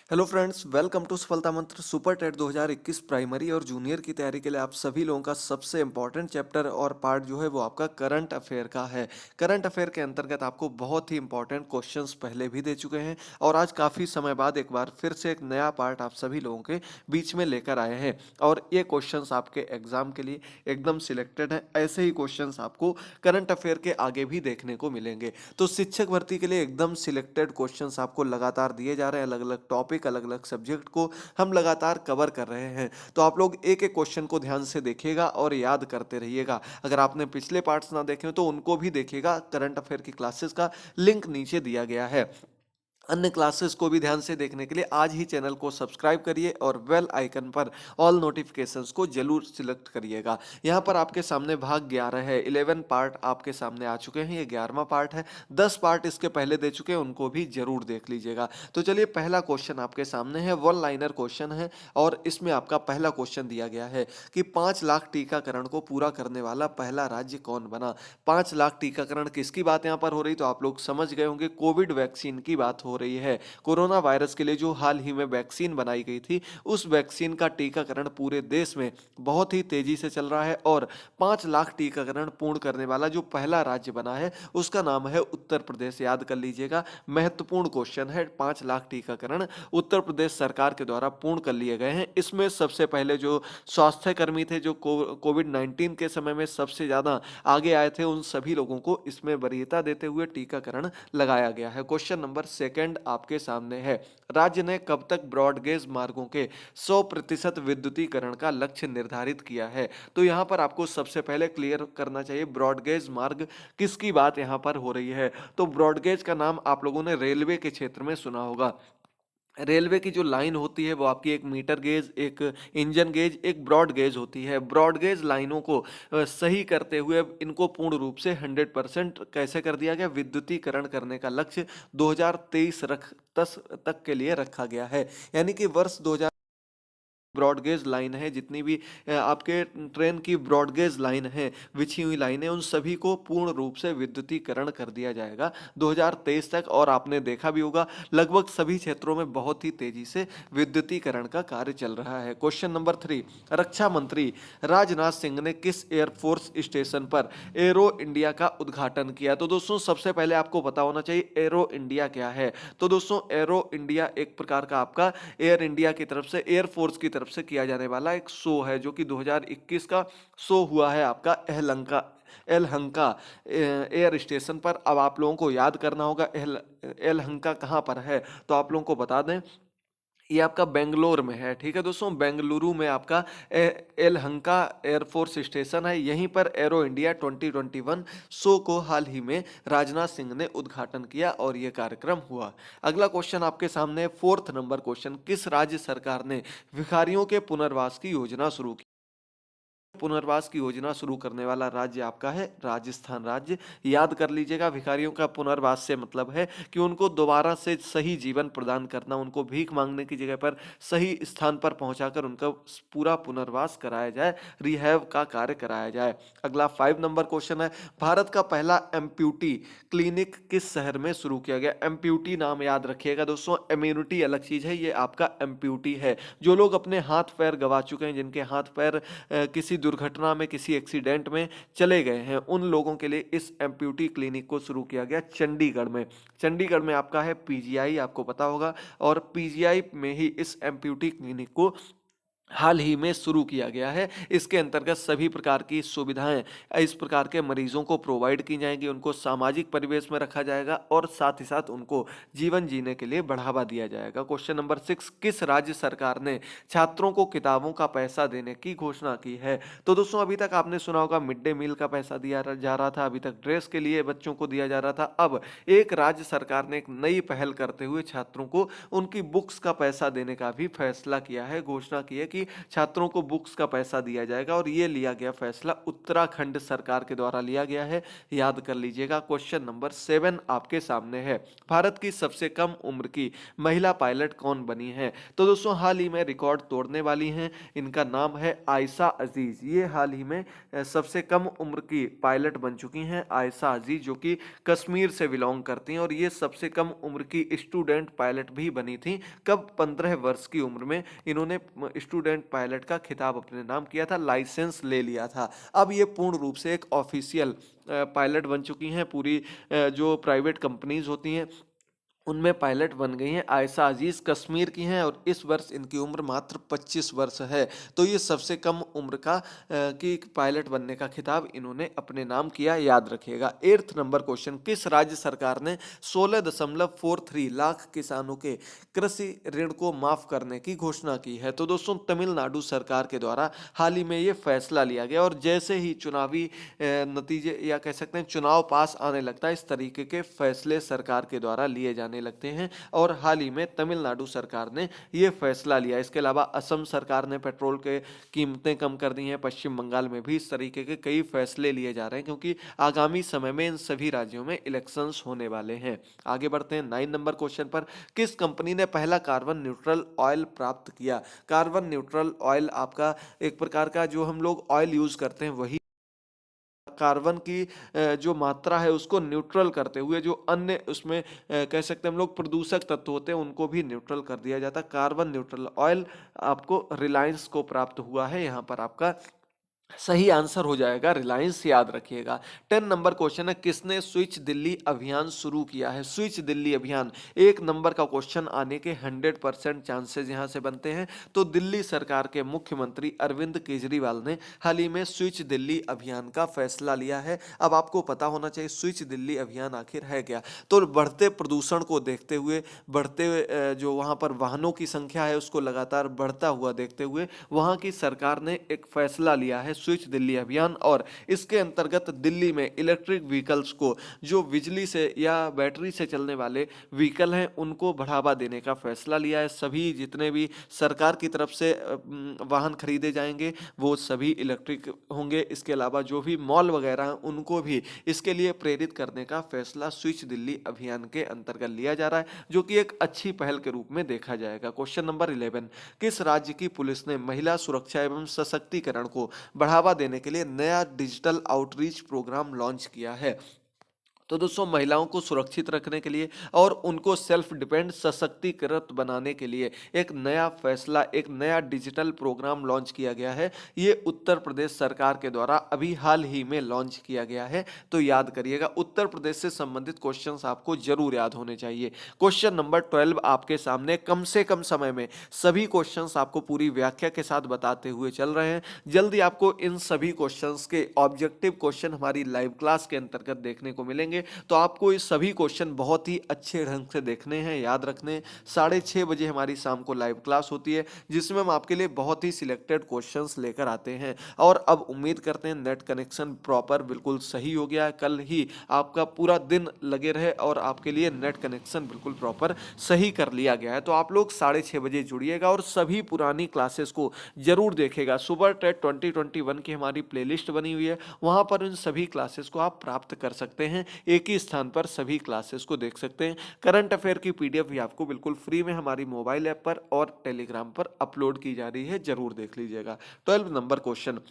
Hello friends, welcome to सफलता मंत्र super TET 2021 primary और जूनियर की तैयारी के लिए आप सभी लोगों का सबसे इंपॉर्टेंट चैप्टर और पार्ट जो है वो आपका करंट अफेयर का है। करंट अफेयर के अंतर्गत आपको बहुत ही इंपॉर्टेंट क्वेश्चंस पहले भी दे चुके हैं और आज काफ़ी समय बाद एक बार फिर से एक नया पार्ट आप सभी लोगों के बीच में लेकर आए हैं और ये क्वेश्चंस आपके एग्जाम के लिए एकदम सिलेक्टेड है। ऐसे ही क्वेश्चंस आपको करंट अफेयर के आगे भी देखने को मिलेंगे। तो शिक्षक भर्ती के लिए एकदम सिलेक्टेड क्वेश्चंस आपको लगातार दिए जा रहे हैं। अलग अलग टॉपिक, अलग अलग सब्जेक्ट को हम लगातार कवर कर रहे हैं। तो आप लोग एक एक क्वेश्चन को ध्यान से देखिएगा और याद करते रहिएगा। अगर आपने पिछले पार्ट्स ना देखे हो तो उनको भी देखिएगा। करंट अफेयर की क्लासेस का लिंक नीचे दिया गया है। अन्य क्लासेस को भी ध्यान से देखने के लिए आज ही चैनल को सब्सक्राइब करिए और बेल आइकन पर ऑल नोटिफिकेशंस को जरूर सिलेक्ट करिएगा। यहाँ पर आपके सामने भाग 11 है। 11 पार्ट आपके सामने आ चुके हैं। ये 11वां पार्ट है। 10 पार्ट इसके पहले दे चुके हैं, उनको भी जरूर देख लीजिएगा। तो चलिए, पहला क्वेश्चन आपके सामने है। वन लाइनर क्वेश्चन है और इसमें आपका पहला क्वेश्चन दिया गया है कि 5 लाख टीकाकरण को पूरा करने वाला पहला राज्य कौन बना। 5 लाख टीकाकरण किसकी बात यहाँ पर हो रही, तो आप लोग समझ गए होंगे, कोविड वैक्सीन की बात हो रही है। कोरोना वायरस के लिए जो हाल ही में वैक्सीन बनाई गई थी, उस वैक्सीन का टीकाकरण पूरे देश में बहुत ही तेजी से चल रहा है और 5 लाख टीकाकरण पूर्ण करने वाला जो पहला राज्य बना है उसका नाम है उत्तर प्रदेश। याद कर लीजिएगा, महत्वपूर्ण क्वेश्चन है। 5 लाख टीकाकरण उत्तर प्रदेश सरकार के द्वारा पूर्ण कर लिए गए हैं। इसमें सबसे पहले जो स्वास्थ्य कर्मी थे, जो कोविड 19 के समय में सबसे ज्यादा आगे आए थे, उन सभी लोगों को इसमें वरीयता देते हुए टीकाकरण लगाया गया है। क्वेश्चन नंबर सेकंड आपके सामने है। राज्य ने कब तक ब्रॉडगेज मार्गों के 100% विद्युतीकरण का लक्ष्य निर्धारित किया है। तो यहाँ पर आपको सबसे पहले क्लियर करना चाहिए ब्रॉडगेज मार्ग किसकी बात यहाँ पर हो रही है। तो ब्रॉडगेज का नाम आप लोगों ने रेलवे के क्षेत्र में सुना होगा। रेलवे की जो लाइन होती है वो आपकी एक मीटर गेज, एक इंजन गेज, एक ब्रॉड गेज होती है। ब्रॉड गेज लाइनों को सही करते हुए इनको पूर्ण रूप से 100% कैसे कर दिया गया, विद्युतीकरण करने का लक्ष्य 2023 तक के लिए रखा गया है। यानी कि वर्ष 2000 ब्रॉडगेज लाइन है, जितनी भी आपके ट्रेन की ब्रॉडगेज लाइन है, बिछी हुई लाइन है, उन सभी को पूर्ण रूप से विद्युतीकरण कर दिया जाएगा 2023 तक। और आपने देखा भी होगा, लगभग सभी क्षेत्रों में बहुत ही तेजी से विद्युतीकरण का कार्य चल रहा है। क्वेश्चन नंबर 3, रक्षा मंत्री राजनाथ सिंह ने किस एयरफोर्स स्टेशन पर एरो इंडिया का उद्घाटन किया। तो दोस्तों, सबसे पहले आपको पता होना चाहिए एरो इंडिया क्या है। तो दोस्तों, एरो इंडिया एक प्रकार का आपका एयर इंडिया की तरफ से, एयरफोर्स की तरफ से किया जाने वाला एक शो है, जो कि 2021 का शो हुआ है आपका एलहंका एयर स्टेशन पर। अब आप लोगों को याद करना होगा एलहंका कहाँ पर है। तो आप लोगों को बता दें, ये आपका बेंगलोर में है। ठीक है दोस्तों, बेंगलुरु में आपका एलहंका एयरफोर्स स्टेशन है। यहीं पर एरो इंडिया 2021 शो को हाल ही में राजनाथ सिंह ने उद्घाटन किया और यह कार्यक्रम हुआ। अगला क्वेश्चन आपके सामने, फोर्थ नंबर क्वेश्चन, किस राज्य सरकार ने भिखारियों के पुनर्वास की योजना शुरू की। पुनर्वास की योजना शुरू करने वाला राज्य आपका है राजस्थान राज्य। याद कर लीजिएगा, भिखारियों का पुनर्वास से मतलब है कि उनको दोबारा से सही जीवन प्रदान करना, उनको भीख मांगने की जगह पर सही स्थान पर पहुंचाकर उनका पूरा पुनर्वास कराया जाए, रिहैब का कार्य कराया जाए। अगला 5 नंबर क्वेश्चन है, भारत का पहला एम्प्यूटी क्लिनिक किस शहर में शुरू किया गया। एम्प्यूटी नाम याद रखिएगा दोस्तों, इम्यूनिटी अलग चीज है, ये आपका एम्प्यूटी है। जो लोग अपने हाथ पैर गवा चुके हैं, जिनके हाथ पैर किसी दुर्घटना में, किसी एक्सीडेंट में चले गए हैं, उन लोगों के लिए इस एम्प्यूटी क्लिनिक को शुरू किया गया चंडीगढ़ में। चंडीगढ़ में आपका है पीजीआई, आपको पता होगा, और पीजीआई में ही इस एम्प्यूटी क्लिनिक को हाल ही में शुरू किया गया है। इसके अंतर्गत सभी प्रकार की सुविधाएं इस प्रकार के मरीजों को प्रोवाइड की जाएंगी, उनको सामाजिक परिवेश में रखा जाएगा और साथ ही साथ उनको जीवन जीने के लिए बढ़ावा दिया जाएगा। क्वेश्चन नंबर 6, किस राज्य सरकार ने छात्रों को किताबों का पैसा देने की घोषणा की है। तो दोस्तों, अभी तक आपने सुना होगा मिड डे मील का पैसा दिया जा रहा था, अभी तक ड्रेस के लिए बच्चों को दिया जा रहा था। अब एक राज्य सरकार ने एक नई पहल करते हुए छात्रों को उनकी बुक्स का पैसा देने का भी फैसला किया है, घोषणा की है कि कि छात्रों को बुक्स का पैसा दिया जाएगा और ये लिया गया फैसला उत्तराखंड सरकार के द्वारा लिया गया है, याद कर लीजिएगा। क्वेश्चन नंबर 7 आपके सामने है, भारत की सबसे कम उम्र की महिला पायलट कौन बनी है? तो दोस्तों हाल ही में रिकॉर्ड तोड़ने वाली हैं, इनका नाम है आयशा अजीज। ये हाल ही में सबसे कम उम्र की पायलट बन चुकी हैं आयशा अजीज, जो कि कश्मीर से बिलोंग करती हैं और ये सबसे कम उम्र की स्टूडेंट पायलट भी बनी थी। कब? 15 वर्ष की उम्र में इन्होंने स्टूडेंट पायलट का खिताब अपने नाम किया था, लाइसेंस ले लिया था। अब ये पूर्ण रूप से एक ऑफिशियल पायलट बन चुकी हैं। पूरी जो प्राइवेट कंपनीज होती हैं उनमें पायलट बन गई हैं। आयशा अजीज कश्मीर की हैं और इस वर्ष इनकी उम्र मात्र 25 वर्ष है। तो ये सबसे कम उम्र का की पायलट बनने का खिताब इन्होंने अपने नाम किया, याद रखिएगा। 8th नंबर क्वेश्चन, किस राज्य सरकार ने 16.43 लाख किसानों के कृषि ऋण को माफ करने की घोषणा की है? तो दोस्तों तमिलनाडु सरकार के द्वारा हाल ही में ये फैसला लिया गया और जैसे ही चुनावी नतीजे या कह सकते हैं चुनाव पास आने लगता है, इस तरीके के फैसले सरकार के द्वारा लिए जाने लगते हैं और हाल ही में तमिलनाडु सरकार ने यह फैसला लिया। इसके अलावा असम सरकार ने पेट्रोल के कीमतें कम कर दी हैं। पश्चिम बंगाल में भी इस तरीके के कई फैसले लिए जा रहे हैं क्योंकि आगामी समय में इन सभी राज्यों में इलेक्शंस होने वाले हैं। आगे बढ़ते हैं 9 नंबर क्वेश्चन पर, किस कंपनी ने पहला कार्बन न्यूट्रल ऑयल प्राप्त किया? कार्बन न्यूट्रल ऑयल आपका एक प्रकार का जो हम लोग ऑयल यूज करते हैं वही कार्बन की जो मात्रा है उसको न्यूट्रल करते हुए जो अन्य उसमें कह सकते हैं हम लोग प्रदूषक तत्व होते हैं उनको भी न्यूट्रल कर दिया जाता है। कार्बन न्यूट्रल ऑयल आपको रिलायंस को प्राप्त हुआ है, यहाँ पर आपका सही आंसर हो जाएगा रिलायंस, याद रखिएगा। 10 नंबर क्वेश्चन है, किसने स्विच दिल्ली अभियान शुरू किया है? स्विच दिल्ली अभियान 1 नंबर का क्वेश्चन आने के 100% चांसेस यहां से बनते हैं। तो दिल्ली सरकार के मुख्यमंत्री अरविंद केजरीवाल ने हाल ही में स्विच दिल्ली अभियान का फैसला लिया है। अब आपको पता होना चाहिए स्विच दिल्ली अभियान आखिर है क्या। तो बढ़ते प्रदूषण को देखते हुए, बढ़ते जो वहां पर वाहनों की संख्या है उसको लगातार बढ़ता हुआ देखते हुए वहां की सरकार ने एक फैसला लिया है स्विच दिल्ली अभियान, और इसके अंतर्गत दिल्ली में इलेक्ट्रिक व्हीकल्स को, जो बिजली से या बैटरी से चलने वाले व्हीकल हैं उनको बढ़ावा देने का फैसला लिया है। सभी जितने भी सरकार की तरफ से वाहन खरीदे जाएंगे वो सभी इलेक्ट्रिक होंगे। इसके अलावा जो भी मॉल वगैरह हैं उनको भी इसके लिए प्रेरित करने का फैसला स्विच दिल्ली अभियान के अंतर्गत लिया जा रहा है, जो कि एक अच्छी पहल के रूप में देखा जाएगा। क्वेश्चन नंबर 11, किस राज्य की पुलिस ने महिला सुरक्षा एवं सशक्तिकरण को बढ़ावा देने के लिए नया डिजिटल आउटरीच प्रोग्राम लॉन्च किया है? तो दोस्तों महिलाओं को सुरक्षित रखने के लिए और उनको सेल्फ डिपेंड सशक्तिकृत बनाने के लिए एक नया फैसला, एक नया डिजिटल प्रोग्राम लॉन्च किया गया है। ये उत्तर प्रदेश सरकार के द्वारा अभी हाल ही में लॉन्च किया गया है। तो याद करिएगा, उत्तर प्रदेश से संबंधित क्वेश्चंस आपको जरूर याद होने चाहिए। क्वेश्चन नंबर 12 आपके सामने, कम से कम समय में सभी क्वेश्चंस आपको पूरी व्याख्या के साथ बताते हुए चल रहे हैं। जल्दी आपको इन सभी क्वेश्चंस के ऑब्जेक्टिव क्वेश्चन हमारी लाइव क्लास के अंतर्गत देखने को मिलेंगे। तो आपको ये सभी क्वेश्चन बहुत ही अच्छे ढंग से देखने हैं, याद रखने। 6:30 बजे हमारी शाम को लाइव क्लास होती है जिसमें हम आपके लिए बहुत ही सिलेक्टेड क्वेश्चंस लेकर आते हैं। और अब उम्मीद करते हैं नेट कनेक्शन प्रॉपर बिल्कुल सही हो गया है, कल ही आपका पूरा दिन लगे रहे और आपके लिए नेट कनेक्शन बिल्कुल प्रॉपर सही कर लिया गया है। तो आप लोग 6:30 बजे जुड़िएगा और सभी पुरानी क्लासेस को जरूर देखेगा। सुपर टेट 2021 की हमारी प्लेलिस्ट बनी हुई है, वहां पर इन सभी क्लासेस को आप प्राप्त कर सकते हैं। एक ही स्थान पर सभी क्लासेस को देख सकते हैं। करंट अफेयर की पीडीएफ भी आपको बिल्कुल फ्री में हमारी मोबाइल ऐप पर और टेलीग्राम पर अपलोड की जा रही है, जरूर देख लीजिएगा। 12 नंबर क्वेश्चन,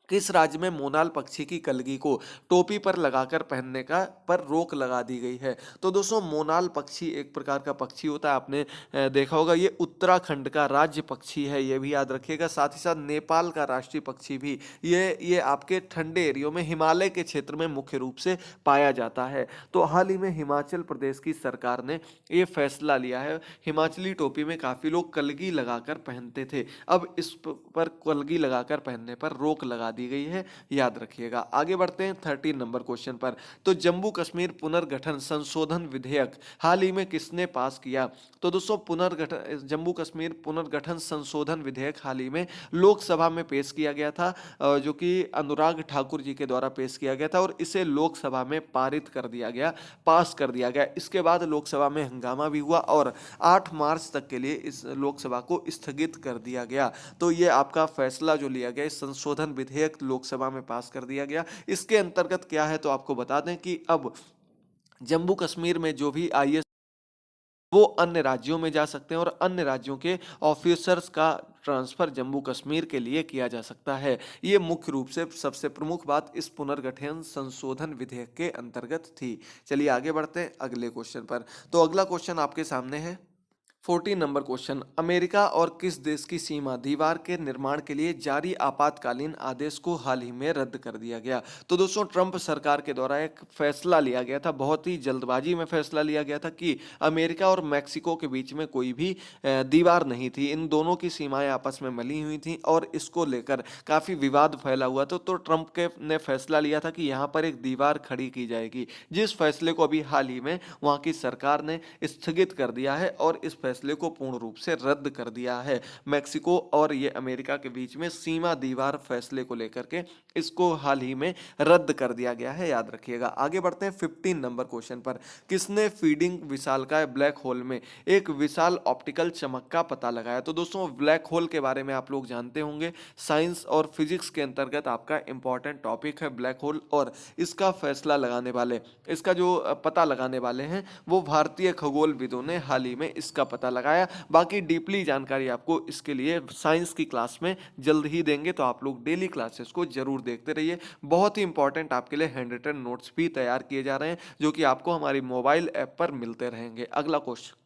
किस राज्य में मोनाल पक्षी की कलगी को टोपी पर लगाकर पहनने का पर रोक लगा दी गई है? तो दोस्तों मोनाल पक्षी एक प्रकार का पक्षी होता है, आपने देखा होगा। ये उत्तराखंड का राज्य पक्षी है, ये भी याद रखिएगा। साथ ही साथ नेपाल का राष्ट्रीय पक्षी भी ये आपके ठंडे एरियो में हिमालय के क्षेत्र में मुख्य रूप से पाया जाता है। तो हाल ही में हिमाचल प्रदेश की सरकार ने ये फैसला लिया है। हिमाचली टोपी में काफी लोग कलगी लगाकर पहनते थे, अब इस पर कलगी लगाकर पहनने पर रोक लगा दी गई है, याद रखिएगा। आगे बढ़ते हैं 13 नंबर क्वेश्चन पर। तो जम्मू कश्मीर पुनर्गठन संशोधन विधेयक हाल ही में किसने पास किया? तो दोस्तों पुनर्गठन जम्मू कश्मीर पुनर्गठन संशोधन विधेयक हाल ही में लोकसभा में पेश किया गया था, जो कि अनुराग ठाकुर जी के द्वारा पेश किया गया था और इसे लोकसभा में पारित कर दिया गया, पास कर दिया गया। इसके बाद लोकसभा में हंगामा भी हुआ और 8 मार्च तक के लिए इस लोकसभा को स्थगित कर दिया गया। तो ये आपका फैसला जो लिया गया, इस संशोधन विधेयक लोकसभा में पास कर दिया गया। इसके अंतर्गत क्या है, तो आपको बता दें कि अब जम्मू कश्मीर में जो भी आईएएस वो अन्य राज्यों में जा सकते हैं और अन्य राज्यों के ऑफिसर्स का ट्रांसफर जम्मू कश्मीर के लिए किया जा सकता है। ये मुख्य रूप से सबसे प्रमुख बात इस पुनर्गठन संशोधन विधेयक के अंतर्गत थी। चलिए आगे बढ़ते हैं अगले क्वेश्चन पर। तो अगला क्वेश्चन आपके सामने है 14 नंबर क्वेश्चन। अमेरिका और किस देश की सीमा दीवार के निर्माण के लिए जारी आपातकालीन आदेश को हाल ही में रद्द कर दिया गया? तो दोस्तों ट्रंप सरकार के द्वारा एक फैसला लिया गया था, बहुत ही जल्दबाजी में फैसला लिया गया था कि अमेरिका और मैक्सिको के बीच में कोई भी दीवार नहीं थी, इन दोनों की सीमाएं आपस में मिली हुई थी और इसको लेकर काफी विवाद फैला हुआ था। तो ट्रंप के ने फैसला लिया था कि यहाँ पर एक दीवार खड़ी की जाएगी, जिस फैसले को अभी हाल ही में वहाँ की सरकार ने स्थगित कर दिया है और इस फैसले को पूर्ण रूप से रद्द कर दिया है। मैक्सिको और ये अमेरिका के बीच में सीमा दीवार फैसले को लेकर के इसको हाल ही में रद्द कर दिया गया है, याद रखिएगा। आगे बढ़ते हैं 15 नंबर क्वेश्चन पर। किसने फीडिंग विशालकाय ब्लैक होल में एक विशाल ऑप्टिकल चमक का पता लगाया? तो दोस्तों ब्लैक होल के बारे में आप लोग जानते होंगे, साइंस और फिजिक्स के अंतर्गत आपका इंपॉर्टेंट टॉपिक है ब्लैक होल, और इसका फैसला लगाने वाले, इसका जो पता लगाने वाले हैं वो भारतीय खगोलविदों ने हाल ही में इसका पता लगाया। बाकी डीपली जानकारी आपको इसके लिए साइंस की क्लास में जल्द ही देंगे, तो आप लोग डेली क्लासेस को जरूर देखते रहिए। बहुत ही इंपॉर्टेंट आपके लिए हैंड रिटन नोट्स भी तैयार किए जा रहे हैं, जो कि आपको हमारी मोबाइल ऐप पर मिलते रहेंगे। अगला क्वेश्चन,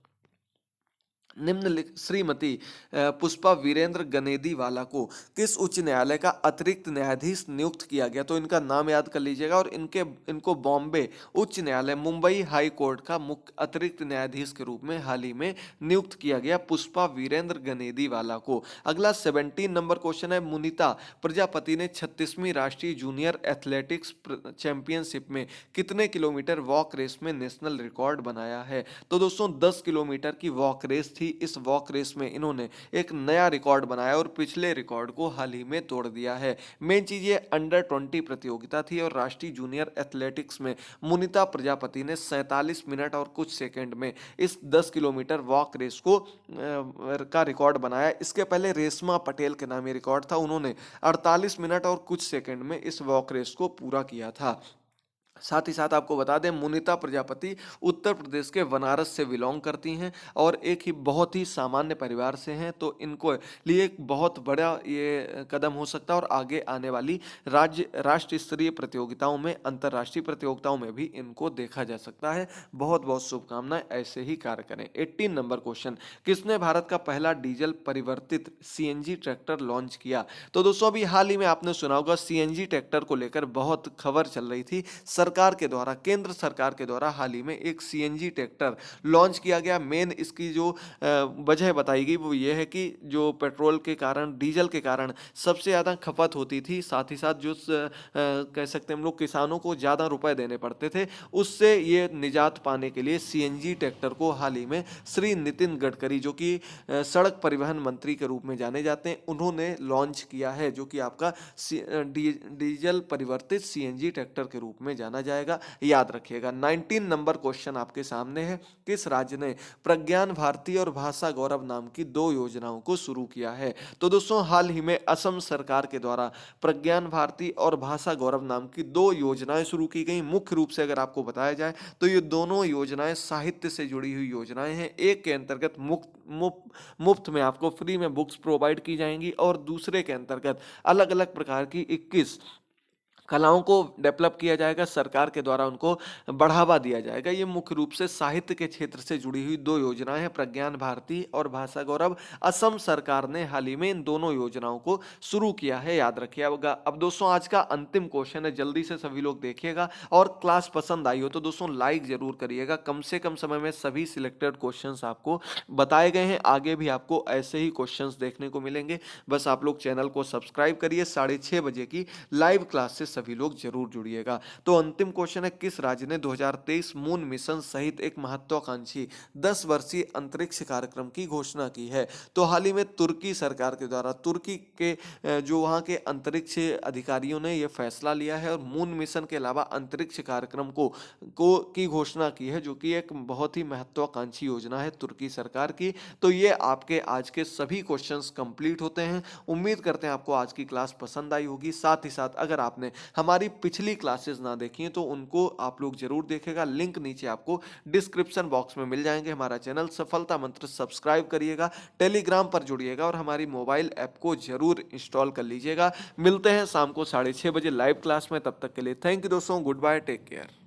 निम्नलिखित श्रीमती पुष्पा वीरेंद्र गनेदी वाला को किस उच्च न्यायालय का अतिरिक्त न्यायाधीश नियुक्त किया गया? तो इनका नाम याद कर लीजिएगा, और इनको बॉम्बे उच्च न्यायालय, मुंबई हाई कोर्ट का मुख्य अतिरिक्त न्यायाधीश के रूप में हाल ही में नियुक्त किया गया, पुष्पा वीरेंद्र गनेदी वाला को। अगला 17 नंबर क्वेश्चन है। मुनीता प्रजापति ने 36वीं राष्ट्रीय जूनियर एथलेटिक्स चैंपियनशिप में कितने किलोमीटर वॉक रेस में नेशनल रिकॉर्ड बनाया है? तो दोस्तों 10 किलोमीटर की वॉक रेस थी। इस वॉक रेस में इन्होंने एक नया रिकॉर्ड बनाया और पिछले रिकॉर्ड को हाल ही में तोड़ दिया है। मेन चीज ये अंडर 20 प्रतियोगिता थी और राष्ट्रीय जूनियर एथलेटिक्स में मुनीता प्रजापति ने 47 मिनट और कुछ सेकंड में इस 10 किलोमीटर वॉक रेस को का रिकॉर्ड बनाया। इसके पहले रेशमा पटेल के नाम ये रिकॉर्ड था, उन्होंने 48 मिनट और कुछ सेकंड में इस वॉक रेस को पूरा किया था। साथ ही साथ आपको बता दें, मुनीता प्रजापति उत्तर प्रदेश के बनारस से बिलोंग करती हैं और एक ही बहुत ही सामान्य परिवार से हैं, तो इनको लिए एक बहुत बड़ा ये कदम हो सकता है और आगे आने वाली राष्ट्र स्तरीय प्रतियोगिताओं में, अंतर्राष्ट्रीय प्रतियोगिताओं में भी इनको देखा जा सकता है। बहुत बहुत शुभकामनाएं, ऐसे ही कार्य करें। 18 नंबर क्वेश्चन, किसने भारत का पहला डीजल परिवर्तित सीएनजी ट्रैक्टर लॉन्च किया? तो दोस्तों अभी हाल ही में आपने सुना होगा, सीएनजी ट्रैक्टर को लेकर बहुत खबर चल रही थी। सरकार के द्वारा, केंद्र सरकार के द्वारा हाल ही में एक सीएनजी ट्रैक्टर लॉन्च किया गया। मेन इसकी जो वजह बताई गई वो ये है कि जो पेट्रोल के कारण, डीजल के कारण सबसे ज़्यादा खपत होती थी, साथ ही साथ जो कह सकते हैं हम लोग किसानों को ज़्यादा रुपए देने पड़ते थे, उससे ये निजात पाने के लिए सीएनजी ट्रैक्टर को हाल ही में श्री नितिन गडकरी, जो कि सड़क परिवहन मंत्री के रूप में जाने जाते हैं, उन्होंने लॉन्च किया है, जो कि आपका डीजल परिवर्तित सीएनजी ट्रैक्टर के रूप में जाना जाएगा, याद रखिएगा। 19 नंबर क्वेश्चन आपके सामने है। किस राज्य ने प्रज्ञान भारती और भाषा गौरव नाम की 2 योजनाओं को शुरू किया है? तो दोस्तों हाल ही में असम सरकार के द्वारा प्रज्ञान भारती और भाषा गौरव नाम की 2 योजनाएं शुरू की गई। मुख्य रूप से अगर आपको बताया जाए तो ये दोनों योजनाएं साहित्य से जुड़ी हुई योजनाएं हैं। एक के अंतर्गत मुफ्त में आपको फ्री में बुक्स प्रोवाइड की जाएंगी और दूसरे के अंतर्गत अलग अलग प्रकार की 21 कलाओं को डेवलप किया जाएगा, सरकार के द्वारा उनको बढ़ावा दिया जाएगा। ये मुख्य रूप से साहित्य के क्षेत्र से जुड़ी हुई 2 योजनाएँ हैं, प्रज्ञान भारती और भाषा गौरव। असम सरकार ने हाल ही में इन दोनों योजनाओं को शुरू किया है, याद रखिएगा। अब दोस्तों आज का अंतिम क्वेश्चन है, जल्दी से सभी लोग देखिएगा और क्लास पसंद आई हो तो दोस्तों लाइक ज़रूर करिएगा। कम से कम समय में सभी सिलेक्टेड क्वेश्चंस आपको बताए गए हैं, आगे भी आपको ऐसे ही क्वेश्चंस देखने को मिलेंगे। बस आप लोग चैनल को सब्सक्राइब करिए, 6:30 बजे की लाइव क्लास से सभी लोग जरूर जुड़िएगा। तो अंतिम क्वेश्चन है, किस राज्य ने 2023 मून मिशन सहित एक महत्वाकांक्षी 10 वर्षीय अंतरिक्ष कार्यक्रम की घोषणा की है? तो हाल ही में तुर्की सरकार के द्वारा तुर्की के जो वहाँ के अंतरिक्ष अधिकारियों ने यह फैसला लिया है और मून मिशन के अलावा अंतरिक्ष कार्यक्रम को की घोषणा की है, जो कि एक बहुत ही महत्वाकांक्षी योजना है तुर्की सरकार की। तो ये आपके आज के सभी क्वेश्चंस कंप्लीट होते हैं। उम्मीद करते हैं आपको आज की क्लास पसंद आई होगी। साथ ही साथ अगर आपने हमारी पिछली क्लासेस ना देखी हैं तो उनको आप लोग जरूर देखेगा, लिंक नीचे आपको डिस्क्रिप्शन बॉक्स में मिल जाएंगे। हमारा चैनल सफलता मंत्र सब्सक्राइब करिएगा, टेलीग्राम पर जुड़िएगा और हमारी मोबाइल ऐप को जरूर इंस्टॉल कर लीजिएगा। मिलते हैं शाम को 6:30 बजे लाइव क्लास में, तब तक के लिए थैंक यू दोस्तों, गुड बाय, टेक केयर।